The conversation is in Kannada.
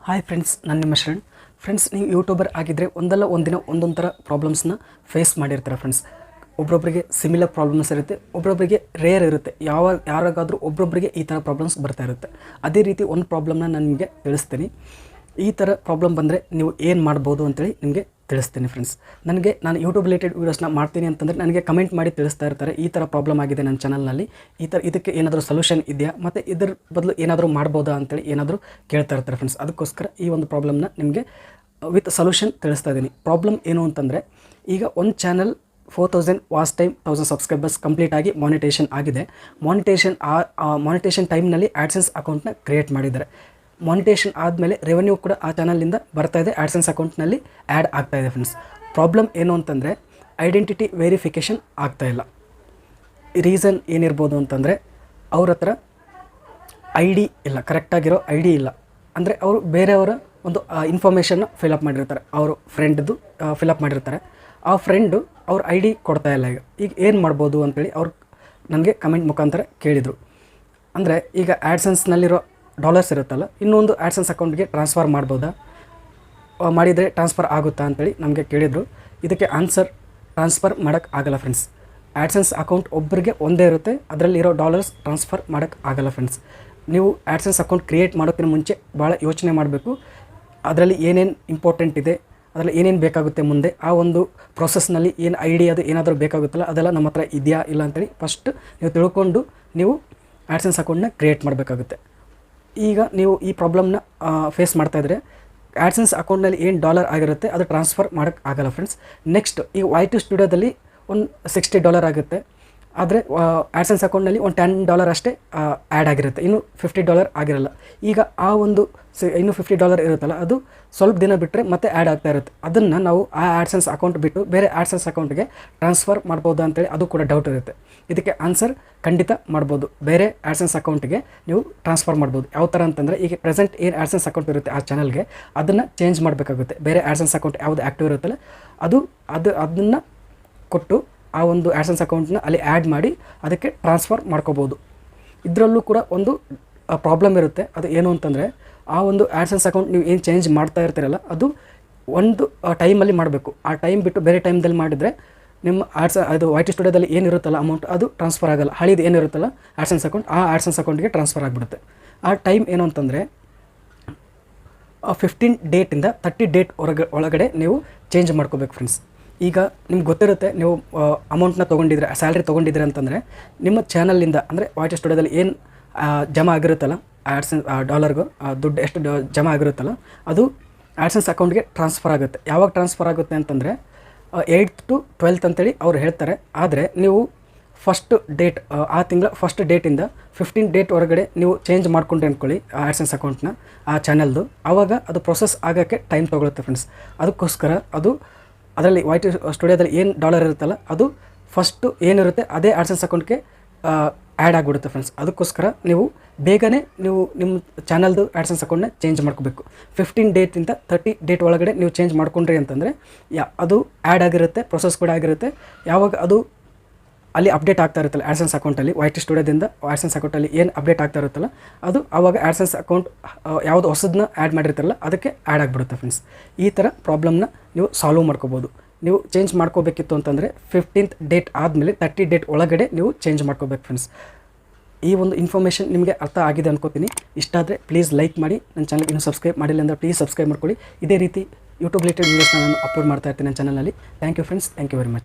ಹಾಯ್ ಫ್ರೆಂಡ್ಸ್, ನಾನು ನಿಮ್ಮ ಶರಣ್. ಫ್ರೆಂಡ್ಸ್, ನೀವು ಯೂಟ್ಯೂಬರ್ ಆಗಿದ್ದರೆ ಒಂದಲ್ಲ ಒಂದಿನ ಒಂದೊಂದು ಥರ ಪ್ರಾಬ್ಲಮ್ಸ್ನ ಫೇಸ್ ಮಾಡಿರ್ತಾರೆ ಫ್ರೆಂಡ್ಸ್. ಒಬ್ಬೊಬ್ಬರಿಗೆ ಸಿಮಿಲರ್ ಪ್ರಾಬ್ಲಮ್ಸ್ ಇರುತ್ತೆ, ಒಬ್ಬೊಬ್ಬರಿಗೆ ರೇರ್ ಇರುತ್ತೆ. ಯಾರಿಗಾದರೂ ಒಬ್ಬೊಬ್ಬರಿಗೆ ಈ ಥರ ಪ್ರಾಬ್ಲಮ್ಸ್ ಬರ್ತಾ ಇರುತ್ತೆ. ಅದೇ ರೀತಿ ಒಂದು ಪ್ರಾಬ್ಲಮ್ನ ನಾನು ನಿಮಗೆ ತಿಳಿಸ್ತೀನಿ. ಈ ಥರ ಪ್ರಾಬ್ಲಮ್ ಬಂದರೆ ನೀವು ಏನು ಮಾಡ್ಬೋದು ಅಂತೇಳಿ ನಿಮಗೆ ತಿಳಿಸ್ತೀನಿ ಫ್ರೆಂಡ್ಸ್. ನಾನು ಯೂಟ್ಯೂಬ್ ರಿಲೇಟೆಡ್ ವೀಡಿಯೋಸ್ನ ಮಾಡ್ತೀನಿ ಅಂತಂದರೆ ನನಗೆ ಕಮೆಂಟ್ ಮಾಡಿ ತಿಳಿಸ್ತಾ ಇರ್ತಾರೆ, ಈ ಥರ ಪ್ರಾಬ್ಲಮ್ ಆಗಿದೆ ನನ್ನ ಚಾನಲ್ನಲ್ಲಿ, ಇದಕ್ಕೆ ಏನಾದರೂ ಸೊಲ್ಯೂಷನ್ ಇದೆಯಾ, ಮತ್ತು ಇದ್ರ ಬದಲು ಏನಾದರೂ ಮಾಡ್ಬೋದಾ ಅಂತೇಳಿ ಏನಾದರೂ ಕೇಳ್ತಾ ಇರ್ತಾರೆ ಫ್ರೆಂಡ್ಸ್. ಅದಕ್ಕೋಸ್ಕರ ಈ ಒಂದು ಪ್ರಾಬ್ಲಮ್ನ ನಿಮಗೆ ವಿತ್ ಸೊಲ್ಯೂಷನ್ ತಿಳಿಸ್ತಾ ಇದ್ದೀನಿ. ಪ್ರಾಬ್ಲಮ್ ಏನು ಅಂತಂದರೆ, ಈಗ ಒಂದು channel 4000 watch time 1000 subscribers complete ಆಗಿ ಮಾನಿಟೇಷನ್ ಆಗಿದೆ. ಮಾನಿಟೇಷನ್ ಟೈಮ್ನಲ್ಲಿ ಆ್ಯಡ್ಸೆನ್ಸ್ ಅಕೌಂಟ್ನ ಕ್ರಿಯೇಟ್ ಮಾಡಿದ್ದಾರೆ. ಮಾನಿಟೇಷನ್ ಆದಮೇಲೆ ರೆವೆನ್ಯೂ ಕೂಡ ಆ ಚಾನಲಿಂದ ಬರ್ತಾಯಿದೆ, ಆ್ಯಡ್ಸೆನ್ಸ್ ಅಕೌಂಟ್ನಲ್ಲಿ ಆ್ಯಡ್ ಆಗ್ತಾಯಿದೆ ಫ್ರೆಂಡ್ಸ್. ಪ್ರಾಬ್ಲಮ್ ಏನು ಅಂತಂದರೆ, ಐಡೆಂಟಿಟಿ ವೆರಿಫಿಕೇಷನ್ ಆಗ್ತಾಯಿಲ್ಲ. ರೀಸನ್ ಏನಿರ್ಬೋದು ಅಂತಂದರೆ, ಅವ್ರ ಹತ್ರ ಐ ಡಿ ಇಲ್ಲ, ಕರೆಕ್ಟಾಗಿರೋ ಐ ಡಿ ಇಲ್ಲ. ಅಂದರೆ ಅವರು ಬೇರೆಯವರ ಒಂದು ಇನ್ಫಾರ್ಮೇಷನ್ನ ಫಿಲಪ್ ಮಾಡಿರ್ತಾರೆ, ಅವರು ಫ್ರೆಂಡ್ದು ಫಿಲಪ್ ಮಾಡಿರ್ತಾರೆ. ಆ ಫ್ರೆಂಡು ಅವ್ರ ಐ ಡಿ ಕೊಡ್ತಾಯಿಲ್ಲ. ಈಗ ಏನು ಮಾಡ್ಬೋದು ಅಂತೇಳಿ ಅವ್ರು ನನಗೆ ಕಮೆಂಟ್ ಮುಖಾಂತರ ಕೇಳಿದರು. ಅಂದರೆ ಈಗ ಆ್ಯಡ್ಸೆನ್ಸ್ನಲ್ಲಿರೋ ಡಾಲರ್ಸ್ ಇರುತ್ತಲ್ಲ, ಇನ್ನೊಂದು ಆ್ಯಡ್ಸೆನ್ಸ್ ಅಕೌಂಟ್ಗೆ ಟ್ರಾನ್ಸ್ಫರ್ ಮಾಡ್ಬೋದಾ, ಮಾಡಿದರೆ ಟ್ರಾನ್ಸ್ಫರ್ ಆಗುತ್ತಾ ಅಂತೇಳಿ ನಮಗೆ ಕೇಳಿದರು. ಇದಕ್ಕೆ ಆನ್ಸರ್, ಟ್ರಾನ್ಸ್ಫರ್ ಮಾಡೋಕ್ಕೆ ಆಗಲ್ಲ ಫ್ರೆಂಡ್ಸ್. ಆ್ಯಡ್ಸೆನ್ಸ್ ಅಕೌಂಟ್ ಒಬ್ಬರಿಗೆ ಒಂದೇ ಇರುತ್ತೆ, ಅದರಲ್ಲಿರೋ ಡಾಲರ್ಸ್ ಟ್ರಾನ್ಸ್ಫರ್ ಮಾಡೋಕ್ಕೆ ಆಗಲ್ಲ ಫ್ರೆಂಡ್ಸ್. ನೀವು ಆ್ಯಡ್ಸೆನ್ಸ್ ಅಕೌಂಟ್ ಕ್ರಿಯೇಟ್ ಮಾಡೋಕ್ಕಿಂತ ಮುಂಚೆ ಭಾಳ ಯೋಚನೆ ಮಾಡಬೇಕು. ಅದರಲ್ಲಿ ಏನೇನು ಇಂಪಾರ್ಟೆಂಟ್ ಇದೆ, ಅದರಲ್ಲಿ ಏನೇನು ಬೇಕಾಗುತ್ತೆ ಮುಂದೆ, ಆ ಒಂದು ಪ್ರೊಸೆಸ್ನಲ್ಲಿ ಏನು ಐಡಿಯಾ ಅದು ಏನಾದರೂ ಬೇಕಾಗುತ್ತಲ್ಲ, ಅದೆಲ್ಲ ನಮ್ಮ ಹತ್ರ ಇದೆಯಾ ಇಲ್ಲ ಅಂತೇಳಿ ಫಸ್ಟ್ ನೀವು ತಿಳ್ಕೊಂಡು ನೀವು ಆ್ಯಡ್ಸೆನ್ಸ್ ಅಕೌಂಟ್ನ ಕ್ರಿಯೇಟ್ ಮಾಡಬೇಕಾಗುತ್ತೆ. ಈಗ ನೀವು ಈ ಪ್ರಾಬ್ಲಮ್ನ ಫೇಸ್ ಮಾಡ್ತಾಯಿದ್ರೆ, ಆ್ಯಡ್ಸೆನ್ಸ್ ಅಕೌಂಟ್ನಲ್ಲಿ ಏನು ಡಾಲರ್ ಆಗಿರುತ್ತೆ ಅದು ಟ್ರಾನ್ಸ್ಫರ್ ಮಾಡೋಕ್ಕೆ ಆಗಲ್ಲ ಫ್ರೆಂಡ್ಸ್. ನೆಕ್ಸ್ಟ್, ಈಗ YT ಸ್ಟುಡಿಯೋದಲ್ಲಿ ಒಂದು $60 ಆಗುತ್ತೆ, ಆದರೆ ಆ್ಯಡ್ಸೆನ್ಸ್ ಅಕೌಂಟ್ನಲ್ಲಿ ಒಂದು $10 ಅಷ್ಟೇ ಆ್ಯಡ್ ಆಗಿರುತ್ತೆ, ಇನ್ನು $50 ಆಗಿರಲ್ಲ. ಈಗ ಆ ಒಂದು ಇನ್ನು $50 ಇರುತ್ತಲ್ಲ, ಅದು ಸ್ವಲ್ಪ ದಿನ ಬಿಟ್ಟರೆ ಮತ್ತೆ ಆ್ಯಡ್ ಆಗ್ತಾ ಇರುತ್ತೆ. ಅದನ್ನು ನಾವು ಆ ಆ್ಯಡ್ಸೆನ್ಸ್ ಅಕೌಂಟ್ ಬಿಟ್ಟು ಬೇರೆ ಆ್ಯಡ್ಸೆನ್ಸ್ ಅಕೌಂಟ್ಗೆ ಟ್ರಾನ್ಸ್ಫರ್ ಮಾಡ್ಬೋದು ಅಂತೇಳಿ ಅದು ಕೂಡ ಡೌಟ್ ಇರುತ್ತೆ. ಇದಕ್ಕೆ ಆನ್ಸರ್ ಖಂಡಿತ ಮಾಡ್ಬೋದು. ಬೇರೆ ಆ್ಯಡ್ಸೆನ್ಸ್ ಅಕೌಂಟಿಗೆ ನೀವು ಟ್ರಾನ್ಸ್ಫರ್ ಮಾಡ್ಬೋದು. ಯಾವ ಥರ ಅಂತಂದರೆ, ಈಗ ಪ್ರೆಸೆಂಟ್ ಏನು ಆ್ಯಡ್ಸೆನ್ಸ್ ಅಕೌಂಟ್ ಇರುತ್ತೆ ಆ ಚಾನಲ್ಗೆ, ಅದನ್ನು ಚೇಂಜ್ ಮಾಡಬೇಕಾಗುತ್ತೆ. ಬೇರೆ ಆ್ಯಡ್ಸೆನ್ಸ್ ಅಕೌಂಟ್ ಯಾವುದು ಆ್ಯಕ್ಟಿವ್ ಇರುತ್ತಲ್ಲ ಅದನ್ನು ಕೊಟ್ಟು ಆ ಒಂದು ಆ್ಯಡ್ಸೆನ್ಸ್ ಅಕೌಂಟ್ನ ಅಲ್ಲಿ ಆ್ಯಡ್ ಮಾಡಿ ಅದಕ್ಕೆ ಟ್ರಾನ್ಸ್ಫರ್ ಮಾಡ್ಕೋಬೋದು. ಇದರಲ್ಲೂ ಕೂಡ ಒಂದು ಪ್ರಾಬ್ಲಮ್ ಇರುತ್ತೆ. ಅದು ಏನು ಅಂತಂದರೆ, ಆ ಒಂದು ಆ್ಯಡ್ಸೆನ್ಸ್ ಅಕೌಂಟ್ ನೀವು ಏನು ಚೇಂಜ್ ಮಾಡ್ತಾ ಇರ್ತೀರಲ್ಲ, ಅದು ಒಂದು ಟೈಮಲ್ಲಿ ಮಾಡಬೇಕು. ಆ ಟೈಮ್ ಬಿಟ್ಟು ಬೇರೆ ಟೈಮ್ದಲ್ಲಿ ಮಾಡಿದರೆ ನಿಮ್ಮ ಅದು YT ಸ್ಟುಡಿಯೋದಲ್ಲಿ ಏನಿರುತ್ತಲ್ಲ ಅಮೌಂಟ್, ಅದು ಟ್ರಾನ್ಸ್ಫರ್ ಆಗೋಲ್ಲ. ಹಳಿದು ಏನಿರುತ್ತಲ್ಲ ಆ್ಯಡ್ಸೆನ್ಸ್ ಅಕೌಂಟ್, ಆ ಆ್ಯಡ್ಸೆನ್ಸ್ ಅಕೌಂಟ್ಗೆ ಟ್ರಾನ್ಸ್ಫರ್ ಆಗಿಬಿಡುತ್ತೆ. ಆ ಟೈಮ್ ಏನು ಅಂತಂದರೆ 15 ಡೇಟಿಂದ 30 ಡೇಟ್ ಒಳಗಡೆ ನೀವು ಚೇಂಜ್ ಮಾಡ್ಕೋಬೇಕು ಫ್ರೆಂಡ್ಸ್. ಈಗ ನಿಮ್ಗೆ ಗೊತ್ತಿರುತ್ತೆ, ನೀವು ಅಮೌಂಟ್ನ ತೊಗೊಂಡಿದ್ರೆ, ಸ್ಯಾಲ್ರಿ ತೊಗೊಂಡಿದ್ರೆ ಅಂತಂದರೆ ನಿಮ್ಮ ಚಾನಲಿಂದ, ಅಂದರೆ YT ಸ್ಟುಡಿಯೋದಲ್ಲಿ ಏನು ಜಮಾ ಆಗಿರುತ್ತಲ್ಲ ಆ್ಯಡ್ಸೆನ್ಸ್ ಡಾಲರ್ಗೂ ದುಡ್ಡು ಎಷ್ಟು ಜಮಾ ಆಗಿರುತ್ತಲ್ಲ, ಅದು ಆ್ಯಡ್ಸೆನ್ಸ್ ಅಕೌಂಟ್ಗೆ ಟ್ರಾನ್ಸ್ಫರ್ ಆಗುತ್ತೆ. ಯಾವಾಗ ಟ್ರಾನ್ಸ್ಫರ್ ಆಗುತ್ತೆ ಅಂತಂದರೆ 8th to 12th ಅಂತೇಳಿ ಅವ್ರು ಹೇಳ್ತಾರೆ. ಆದರೆ ನೀವು ಫಸ್ಟ್ ಡೇಟ್, ಆ ತಿಂಗಳ ಫಸ್ಟ್ ಡೇಟಿಂದ 15 ಡೇಟ್ ಹೊರಗಡೆ ನೀವು ಚೇಂಜ್ ಮಾಡ್ಕೊಂಡ್ರೆ ಅಂದ್ಕೊಳ್ಳಿ ಆ್ಯಡ್ಸೆನ್ಸ್ ಅಕೌಂಟ್ನ, ಆ ಚಾನಲ್ದು, ಆವಾಗ ಅದು ಪ್ರೊಸೆಸ್ ಆಗೋಕ್ಕೆ ಟೈಮ್ ತೊಗೊಳುತ್ತೆ ಫ್ರೆಂಡ್ಸ್. ಅದಕ್ಕೋಸ್ಕರ ಅದರಲ್ಲಿ YT ಸ್ಟುಡಿಯೋದಲ್ಲಿ ಏನು ಡಾಲರ್ ಇರುತ್ತಲ್ಲ, ಅದು ಫಸ್ಟು ಏನಿರುತ್ತೆ ಅದೇ ಆ್ಯಡ್ಸೆನ್ಸ್ ಅಕೌಂಟ್ಗೆ ಆ್ಯಡ್ ಆಗಿಬಿಡುತ್ತೆ ಫ್ರೆಂಡ್ಸ್. ಅದಕ್ಕೋಸ್ಕರ ನೀವು ಬೇಗನೆ ನಿಮ್ಮ ಚಾನಲ್ದು ಆ್ಯಡ್ಸೆನ್ಸ್ ಅಕೌಂಟ್ನ ಚೇಂಜ್ ಮಾಡ್ಕೋಬೇಕು. 15 ಡೇಟಿಂದ 30 ಡೇಟ್ ಒಳಗಡೆ ನೀವು ಚೇಂಜ್ ಮಾಡ್ಕೊಂಡ್ರಿ ಅಂತಂದರೆ ಅದು ಆ್ಯಡ್ ಆಗಿರುತ್ತೆ, ಪ್ರೊಸೆಸ್ ಕೂಡ ಆಗಿರುತ್ತೆ. ಯಾವಾಗ ಅದು ಅಲ್ಲಿ ಅಪ್ಡೇಟ್ ಆಗ್ತಾ ಇರುತ್ತಲ್ಲ ಆ್ಯಡ್ಸೆನ್ಸ್ ಅಕೌಂಟಲ್ಲಿ, YT ಸ್ಟುಡಿಯೋದಿಂದ ಆ್ಯಡ್ಸೆನ್ಸ್ ಅಕೌಂಟಲ್ಲಿ ಏನು ಅಪ್ಡೇಟ್ ಆಗ್ತಾ ಇರುತ್ತಲ್ಲ, ಅದು ಆವಾಗ ಆ್ಯಡ್ಸೆನ್ಸ್ ಅಕೌಂಟ್ ಯಾವುದು ಹೊಸದನ್ನ ಆ್ಯಡ್ ಮಾಡಿರ್ತಾರಲ್ಲ ಅದಕ್ಕೆ ಆ್ಯಡ್ ಆಗಿಬಿಡುತ್ತೆ ಫ್ರೆಂಡ್ಸ್. ಈ ಥರ ಪ್ರಾಬ್ಲಮ್ನ ನೀವು ಸಾಲ್ವ್ ಮಾಡ್ಕೋಬೋದು. ನೀವು ಚೇಂಜ್ ಮಾಡ್ಕೋಬೇಕಿತ್ತು ಅಂತಂದರೆ 15th ಡೇಟ್ ಆದಮೇಲೆ 30 ಡೇಟ್ ಒಳಗಡೆ ನೀವು ಚೇಂಜ್ ಮಾಡ್ಕೋಬೇಕು ಫ್ರೆಂಡ್ಸ್. ಈ ಒಂದು ಇನ್ಫಾರ್ಮೇಷನ್ ನಿಮಗೆ ಅರ್ಥ ಆಗಿದೆ ಅನ್ಕೋತೀನಿ. ಇಷ್ಟ ಆದರೆ ಪ್ಲೀಸ್ ಲೈಕ್ ಮಾಡಿ, ನನ್ನ ಚಾನಲ್ಗೆ ಇನ್ನೂ ಸಬ್ಸ್ಕ್ರೈಬ್ ಮಾಡಿಲ್ಲ ಅಂದರೆ ಪ್ಲೀಸ್ ಸಬ್ಸ್ಕ್ರೈಬ್ ಮಾಡ್ಕೊಳ್ಳಿ. ಇದೇ ರೀತಿ ಯೂಟ್ಯೂಬ್ ರಿಲೇಟೆಡ್ ವೀಡಿಯೋಸ್ನ ನಾನು ಅಪ್ಲೋಡ್ ಮಾಡ್ತಾ ಇರ್ತೀನಿ ನನ್ನ ಚಾನಲಲ್ಲಿ. Thank you friends, thank you very much.